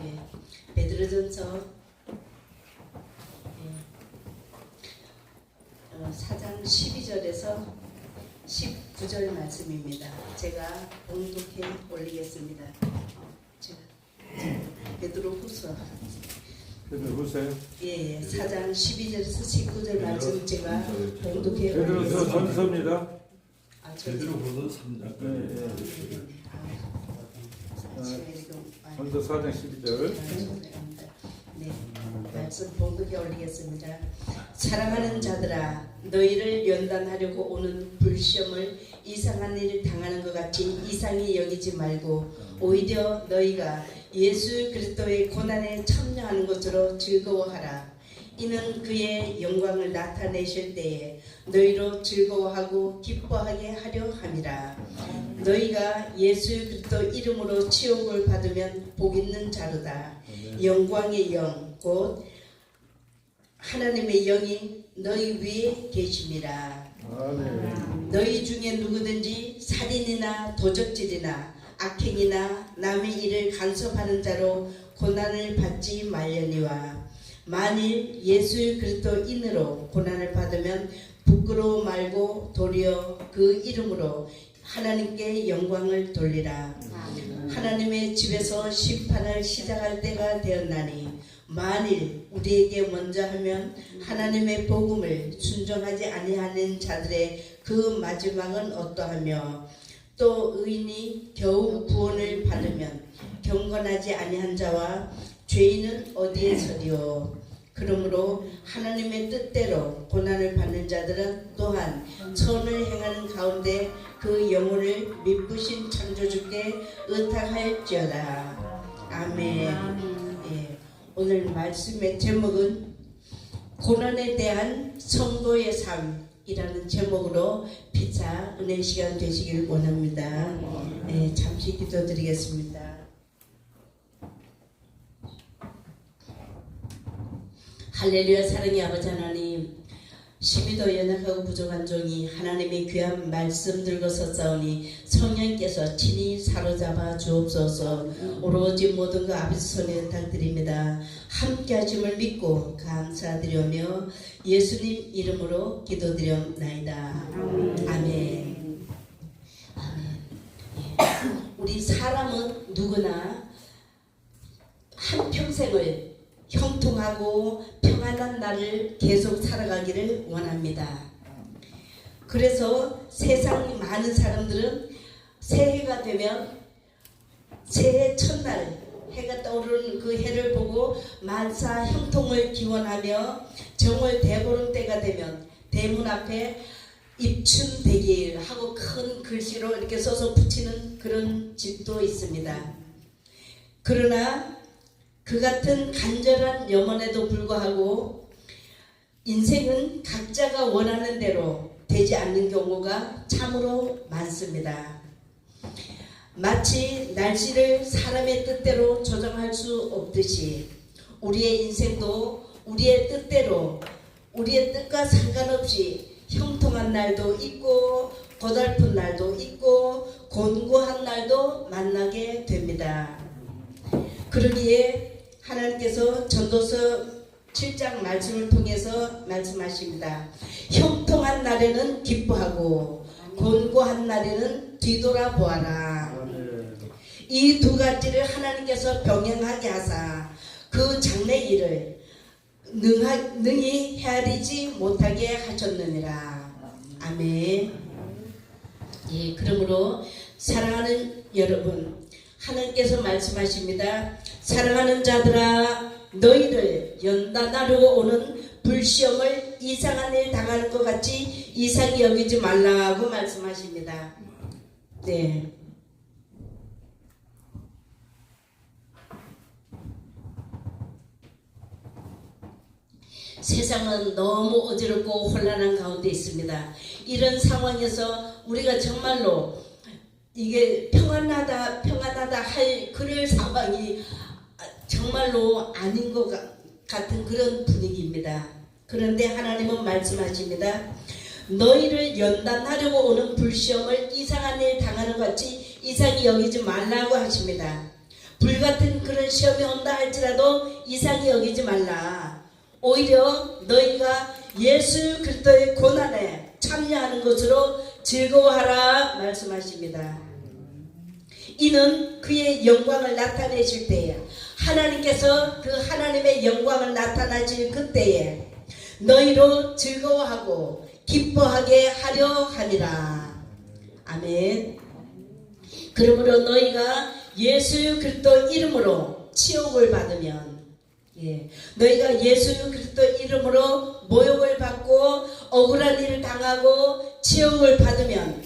예, 베드로전서 4장 12절에서 19절 말씀입니다. 제가 봉독해 올리겠습니다. 제가 베드로후서 예, 4장 12절에서 19절 말씀 제가 봉독해 올리겠습니다. 전서입니다. 베드로후서 3장. 전서 4장 12절. 네, 말씀 봉독해 올리겠습니다. 사랑하는 자들아, 너희를 연단하려고 오는 불시험을 이상한 일을 당하는 것 같이 이상히 여기지 말고 오히려 너희가 예수 그리스도의 고난에 참여하는 것으로 즐거워하라. 이는 그의 영광을 나타내실 때에 너희로 즐거워하고 기뻐하게 하려 함이라. 너희가 예수 그리스도 이름으로 치욕을 받으면 복 있는 자로다. 영광의 영 곧 하나님의 영이 너희 위에 계심이라. 너희 중에 누구든지 살인이나 도적질이나 악행이나 남의 일을 간섭하는 자로 고난을 받지 말려니와 만일 예수 그리스도인으로 고난을 받으면 부끄러워 말고 도리어 그 이름으로 하나님께 영광을 돌리라. 하나님의 집에서 심판을 시작할 때가 되었나니 만일 우리에게 먼저 하면 하나님의 복음을 순종하지 아니하는 자들의 그 마지막은 어떠하며 또 의인이 겨우 구원을 받으면 경건하지 아니한 자와 죄인은 어디에 서리요. 그러므로 하나님의 뜻대로 고난을 받는 자들은 또한 선을 행하는 가운데 그 영혼을 미쁘신 창조주께 의탁할지어다. 아멘. 예, 오늘 말씀의 제목은 고난에 대한 성도의 삶이라는 제목으로 피차 은혜 시간 되시길 원합니다. 예, 잠시 기도드리겠습니다. 할렐루야. 사랑의 아버지 하나님, 12도 연약하고 부족한 종이 하나님의 귀한 말씀 들고 섰사오니 성령께서 친히 사로잡아 주옵소서. 오로지 모든 것 아버지 손에 부탁드립니다. 함께 하심을 믿고 감사드리며 예수님 이름으로 기도드렸나이다. 아멘. 아멘. 예. 우리 사람은 누구나 한평생을 형통하고 평안한 날을 계속 살아가기를 원합니다. 그래서 세상 많은 사람들은 새해가 되면 새해 첫날 해가 떠오르는 그 해를 보고 만사 형통을 기원하며 정월 대보름 때가 되면 대문 앞에 입춘대길 하고 큰 글씨로 이렇게 써서 붙이는 그런 집도 있습니다. 그러나 그 같은 간절한 염원에도 불구하고 인생은 각자가 원하는 대로 되지 않는 경우가 참으로 많습니다. 마치 날씨를 사람의 뜻대로 조정할 수 없듯이 우리의 인생도 우리의 뜻대로 우리의 뜻과 상관없이 형통한 날도 있고 고달픈 날도 있고 곤고한 날도 만나게 됩니다. 그러기에 하나님께서 전도서 7장 말씀을 통해서 말씀하십니다. 형통한 날에는 기뻐하고 곤고한 날에는 뒤돌아보아라. 이 두 가지를 하나님께서 병행하게 하사 그 장래일을 능히 헤아리지 못하게 하셨느니라. 아멘. 예, 그러므로 사랑하는 여러분, 하나님께서 말씀하십니다. 사랑하는 자들아, 너희를 연단하려고 오는 불시험을 이상한 일 당하는 것 같이 이상히 여기지 말라고 말씀하십니다. 네. 세상은 너무 어지럽고 혼란한 가운데 있습니다. 이런 상황에서 우리가 정말로 이게 평안하다 할 그럴 상황이 정말로 아닌 것 같은 그런 분위기입니다. 그런데 하나님은 말씀하십니다. 너희를 연단하려고 오는 불시험을 이상한 일 당하는 것 같이 이상히 여기지 말라고 하십니다. 불같은 그런 시험이 온다 할지라도 이상히 여기지 말라. 오히려 너희가 예수 그리스도의 고난에 참여하는 것으로 즐거워하라 말씀하십니다. 이는 그의 영광을 나타내실 때에, 하나님께서 그 하나님의 영광을 나타나실 그때에 너희로 즐거워하고 기뻐하게 하려 함이라. 아멘. 그러므로 너희가 예수 그리스도 이름으로 치욕을 받으면, 너희가 예수 그리스도 이름으로 모욕을 받고 억울한 일을 당하고 치욕을 받으면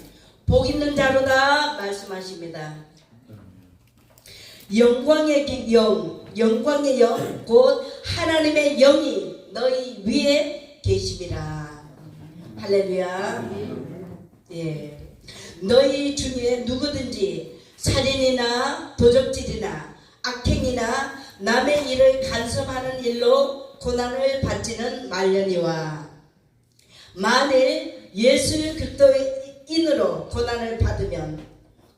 복 있는 자로다 말씀하십니다. 영광의 영 곧 하나님의 영이 너희 위에 계심이라. 할렐루야. 너희 중에 누구든지 살인이나 도적질이나 악행이나 남의 일을 간섭하는 일로 고난을 받지는 말려니와, 만일 예수 그리스도의 인으로 고난을 받으면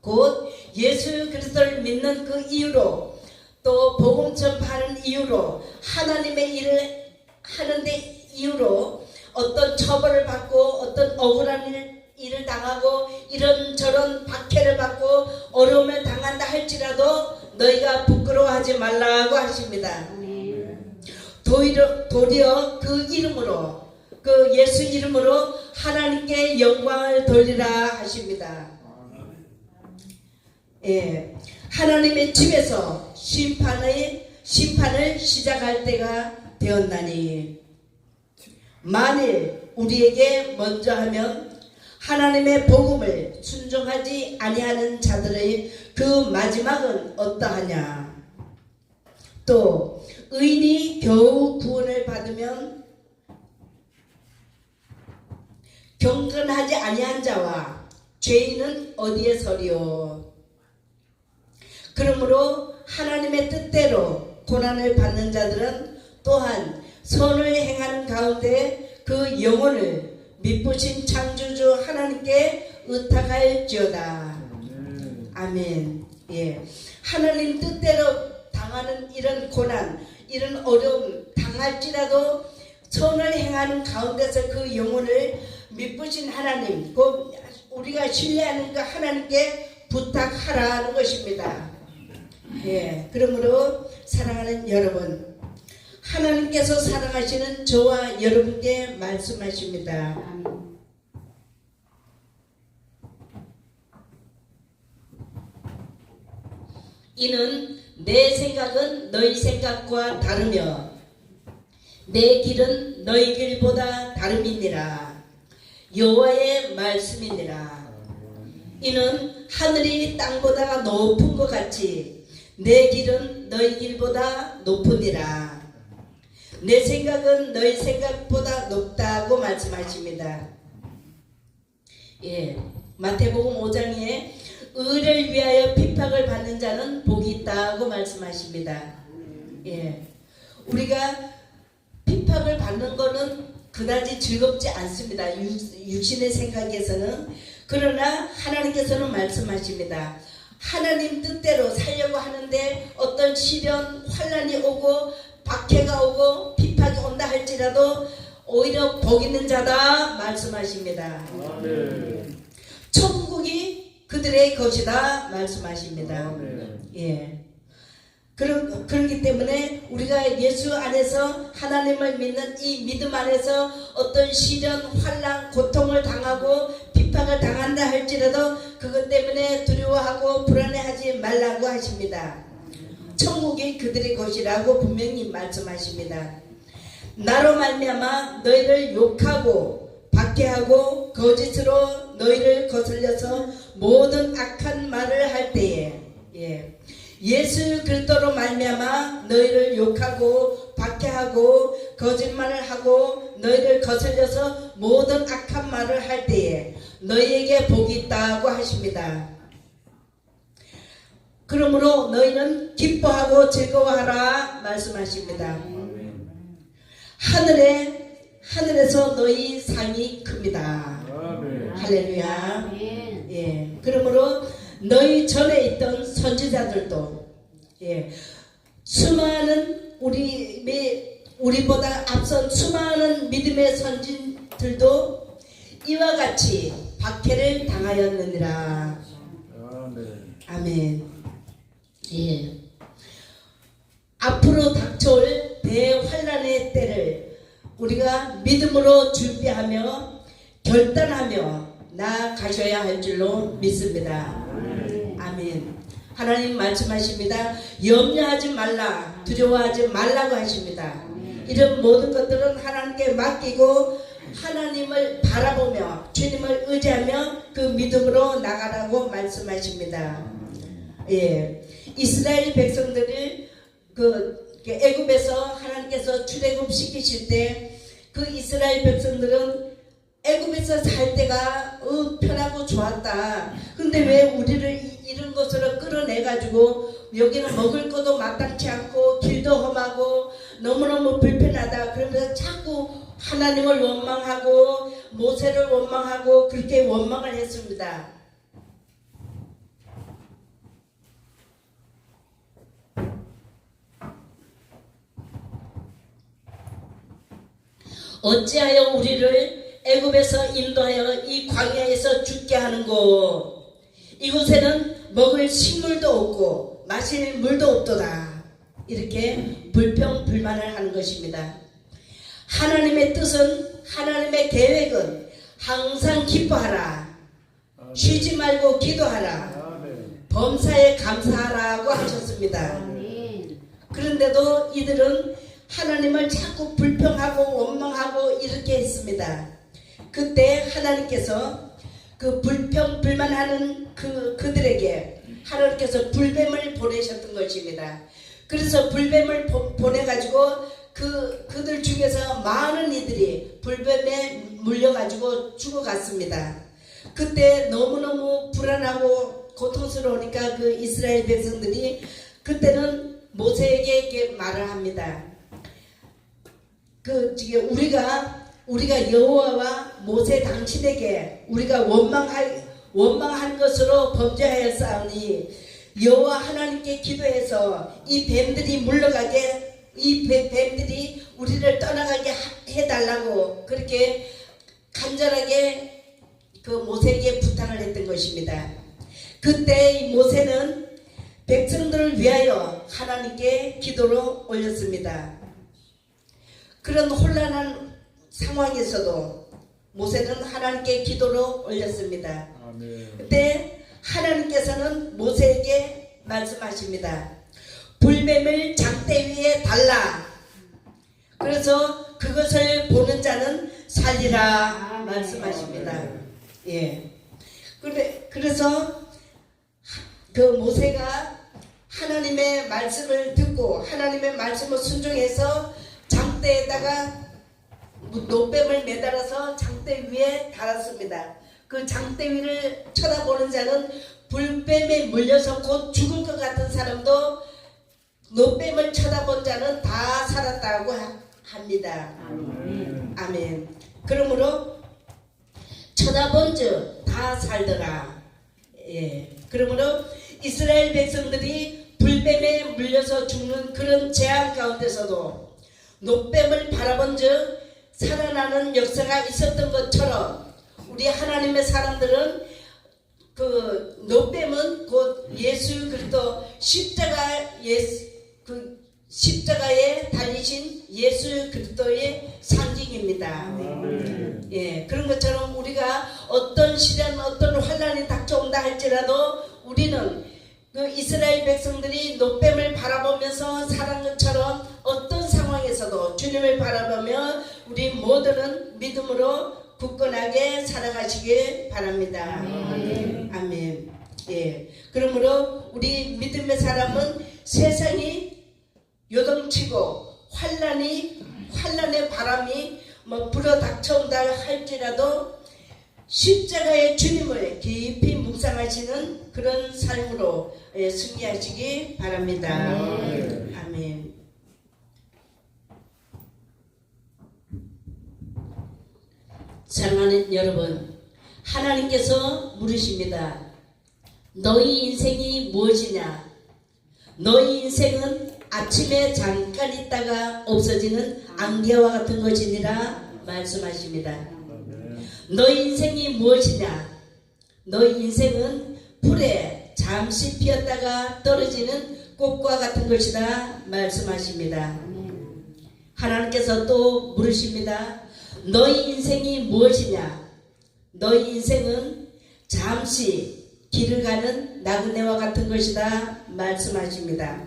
곧 예수 그리스도를 믿는 그 이유로, 또 복음 전파하는 이유로, 하나님의 일을 하는데 이유로 어떤 처벌을 받고 어떤 억울한 일을 당하고 이런저런 박해를 받고 어려움을 당한다 할지라도 너희가 부끄러워하지 말라고 하십니다. 도리어 그 이름으로, 그 예수 이름으로 하나님께 영광을 돌리라 하십니다. 하나님의 집에서 심판을 시작할 때가 되었나니, 만일 우리에게 먼저 하면 하나님의 복음을 순종하지 아니하는 자들의 그 마지막은 어떠하냐. 또 의인이 겨우 구원을 받으면 경건하지 아니한 자와 죄인은 어디에 서리요. 그러므로 하나님의 뜻대로 고난을 받는 자들은 또한 선을 행하는 가운데 그 영혼을 미쁘신 창조주 하나님께 의탁할지어다. 아멘. 하나님 뜻대로 당하는 이런 고난, 이런 어려움 당할지라도 선을 행하는 가운데서 그 영혼을 미쁘신 하나님, 곧 우리가 신뢰하는 그 하나님께 부탁하라는 것입니다. 그러므로 사랑하는 여러분, 하나님께서 사랑하시는 저와 여러분께 말씀하십니다. 이는 내 생각은 너희 생각과 다르며 내 길은 너희 길보다 다름이니라. 여호와의 말씀이니라. 이는 하늘이 땅보다 높은 것 같이 내 길은 너희 길보다 높으니라. 내 생각은 너희 생각보다 높다고 말씀하십니다. 마태복음 5장에 의를 위하여 핍박을 받는 자는 복이 있다고 말씀하십니다. 우리가 핍박을 받는 거는 그다지 즐겁지 않습니다. 육신의 생각에서는. 그러나 하나님께서는 말씀하십니다. 하나님 뜻대로 살려고 하는데 어떤 시련, 환난이 오고 박해가 오고 비판이 온다 할지라도 오히려 복 있는 자다 말씀하십니다. 천국이 그들의 것이다 말씀하십니다. 그렇기 때문에 우리가 예수 안에서 하나님을 믿는 이 믿음 안에서 어떤 시련, 환난, 고통을 당하고 핍박을 당한다 할지라도 그것 때문에 두려워하고 불안해하지 말라고 하십니다. 천국이 그들의 것이라고 분명히 말씀하십니다. 나로 말미암아 너희를 욕하고 박해하고 거짓으로 너희를 거슬려서 모든 악한 말을 할 때에 예수 그리스도로 말미암아 너희를 욕하고 박해하고 거짓말을 하고 너희를 거슬려서 모든 악한 말을 할 때에 너희에게 복이 있다고 하십니다. 그러므로 너희는 기뻐하고 즐거워하라 말씀하십니다. 하늘에서 너희 상이 큽니다. 할렐루야. 그러므로 너희 전에 있던 선지자들도 예. 수많은 우리보다 앞선 수많은 믿음의 선진들도 이와 같이 박해를 당하였느니라. 아, 네. 아멘. 예. 앞으로 닥쳐올 대환란의 때를 우리가 믿음으로 준비하며 결단하며 나아가셔야 할 줄로 믿습니다. 아멘. 하나님 말씀하십니다. 염려하지 말라, 두려워하지 말라고 하십니다. 이런 모든 것들은 하나님께 맡기고 하나님을 바라보며 주님을 의지하며 그 믿음으로 나가라고 말씀하십니다. 예, 이스라엘 백성들을 그 애굽에서 하나님께서 출애굽 시키실 때 그 이스라엘 백성들은 애굽에서 살 때가 편하고 좋았다. 근데 왜 우리를 이런 곳으로 끌어내가지고 여기는 먹을 것도 마땅치 않고 길도 험하고 너무너무 불편하다. 그러면서 자꾸 하나님을 원망하고 모세를 원망하고 그렇게 원망을 했습니다. 어찌하여 우리를 애굽에서 인도하여 이 광야에서 죽게 하는고? 이곳에는 먹을 식물도 없고 마실 물도 없도다. 이렇게 불평불만을 하는 것입니다. 하나님의 뜻은, 하나님의 계획은 항상 기뻐하라, 쉬지 말고 기도하라, 범사에 감사하라고 하셨습니다. 그런데도 이들은 하나님을 자꾸 불평하고 원망하고 이렇게 했습니다. 그때 하나님께서 그 불평불만하는 그들에게 하나님께서 불뱀을 보내셨던 것입니다. 그래서 불뱀을 보내가지고 그들 중에서 많은 이들이 불뱀에 물려가지고 죽어갔습니다. 그때 너무너무 불안하고 고통스러우니까 그 이스라엘 백성들이 그때는 모세에게 이렇게 말을 합니다. 지금 우리가 여호와와 모세 당신에게 우리가 원망한 것으로 범죄하였사오니 여호와 하나님께 기도해서 이 뱀들이 물러가게, 이 뱀들이 우리를 떠나가게 해달라고 그렇게 간절하게 그 모세에게 부탁을 했던 것입니다. 그때 이 모세는 백성들을 위하여 하나님께 기도를 올렸습니다. 그런 혼란한 상황에서도 모세는 하나님께 기도를 올렸습니다. 그때 하나님께서는 모세에게 말씀하십니다. 불뱀을 장대 위에 달라. 그래서 그것을 보는 자는 살리라 말씀하십니다. 예. 그래서 그 모세가 하나님의 말씀을 듣고 하나님의 말씀을 순종해서 장대에다가 노뱀을 매달아서 장대 위에 달았습니다. 그 장대 위를 쳐다보는 자는 불뱀에 물려서 곧 죽을 것 같은 사람도 노뱀을 쳐다본 자는 다 살았다고 합니다. 아멘. 그러므로 쳐다본즉 다 살더라. 예. 그러므로 이스라엘 백성들이 불뱀에 물려서 죽는 그런 재앙 가운데서도 노뱀을 바라본즉 살아나는 역사가 있었던 것처럼 우리 하나님의 사람들은 그 노뱀은 곧 예수 그리스도 십자가에 달리신 예수 그리스도의 상징입니다. 예, 그런 것처럼 우리가 어떤 시련, 어떤 환란이 닥쳐온다 할지라도 우리는 그 이스라엘 백성들이 노뱀을 바라보면서 살한 것처럼 어떤 상황에서도 주님을 바라보며 우리 모두는 믿음으로 굳건하게 살아가시길 바랍니다. 아멘. 예. 그러므로 우리 믿음의 사람은 세상이 요동치고 환란의 바람이 불어 닥쳐온다 할지라도 십자가의 주님을 깊이 묵상하시는 그런 삶으로 승리하시기 바랍니다. 아멘. 사랑하는 여러분, 하나님께서 물으십니다. 너희 인생이 무엇이냐? 너희 인생은 아침에 잠깐 있다가 없어지는 안개와 같은 것이니라 말씀하십니다. 아멘. 너희 인생이 무엇이냐? 너희 인생은 풀에 잠시 피었다가 떨어지는 꽃과 같은 것이다 말씀하십니다. 하나님께서 또 물으십니다. 너희 인생이 무엇이냐? 너희 인생은 잠시 길을 가는 나그네와 같은 것이다 말씀하십니다.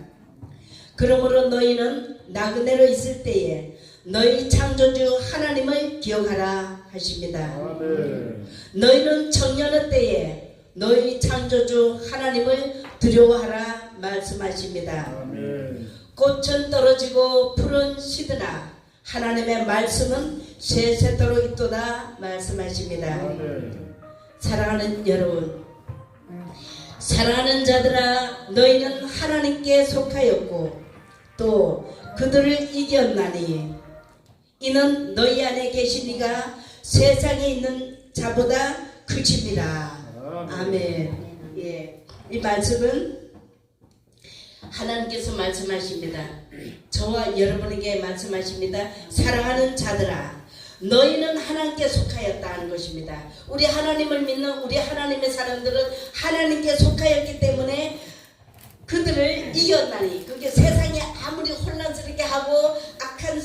그러므로 너희는 나그네로 있을 때에 너희 창조주 하나님을 기억하라 하십니다. 아멘. 너희는 청년의 때에 너희 창조주 하나님을 두려워하라 말씀하십니다. 아멘. 꽃은 떨어지고 풀은 시드나 하나님의 말씀은 세세토록 있도다 말씀하십니다. 아멘. 사랑하는 여러분, 사랑하는 자들아, 너희는 하나님께 속하였고 또 그들을 이겼나니 이는 너희 안에 계신 이가 세상에 있는 자보다 크십니다. 아멘. 예, 이 말씀은 하나님께서 말씀하십니다. 저와 여러분에게 말씀하십니다. 사랑하는 자들아, 너희는 하나님께 속하였다는 것입니다. 우리 하나님을 믿는 우리 하나님의 사람들은 하나님께 속하였기 때문에 그들을 이겼나니, 그게 세상에 아무리 혼란스럽게 하고 악한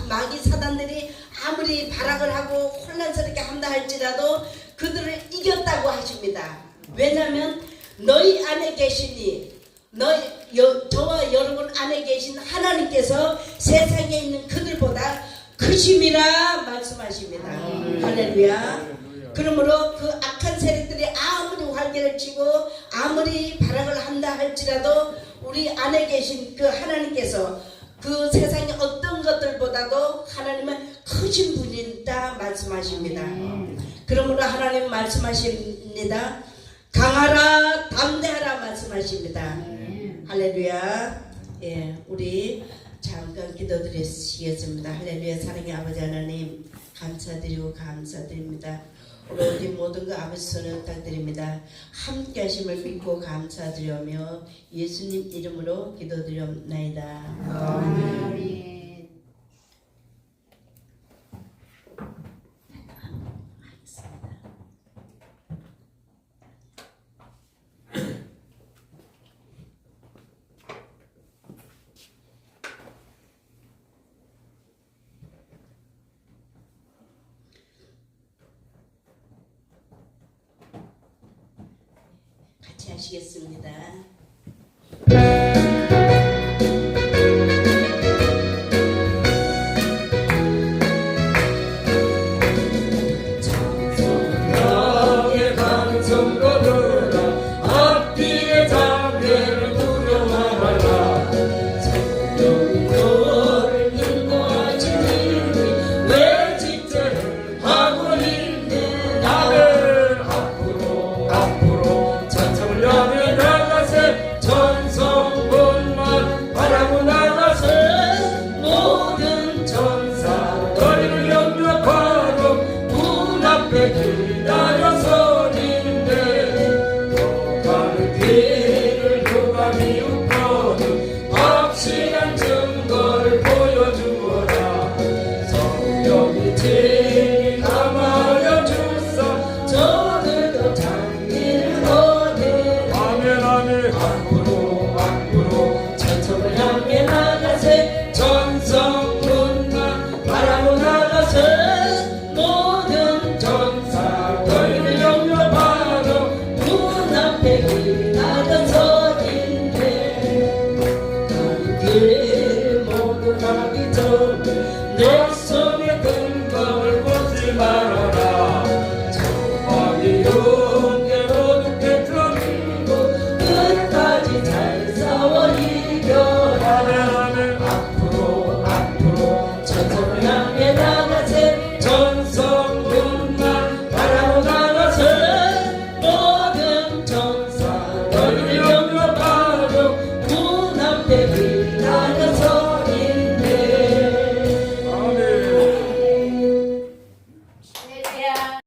마귀 사단들이 아무리 발악을 하고 혼란스럽게 한다 할지라도 그들을 이겼다고 하십니다. 왜냐하면 너희 안에 계시니 저와 여러분 안에 계신 하나님께서 세상에 있는 그들보다 크심이라 말씀하십니다. 할렐루야. 그러므로 그 악한 세력들이 아무리 활개를 치고 아무리 발악을 한다 할지라도 우리 안에 계신 그 하나님께서 그 세상의 어떤 것들보다도 하나님은 크신 분이다 말씀하십니다. 그러므로 하나님 말씀하십니다. 강하라 담대하라 말씀하십니다. 할렐루야. 예, 우리 잠깐 기도드리겠습니다. 할렐루야. 사랑의 아버지 하나님 감사드리고 감사드립니다. 오늘 우리 모든 거 아버지 손에 부탁드립니다. 함께 하심을 믿고 감사드리며 예수님 이름으로 기도드리옵나이다. 아멘. 같이 하시겠습니다.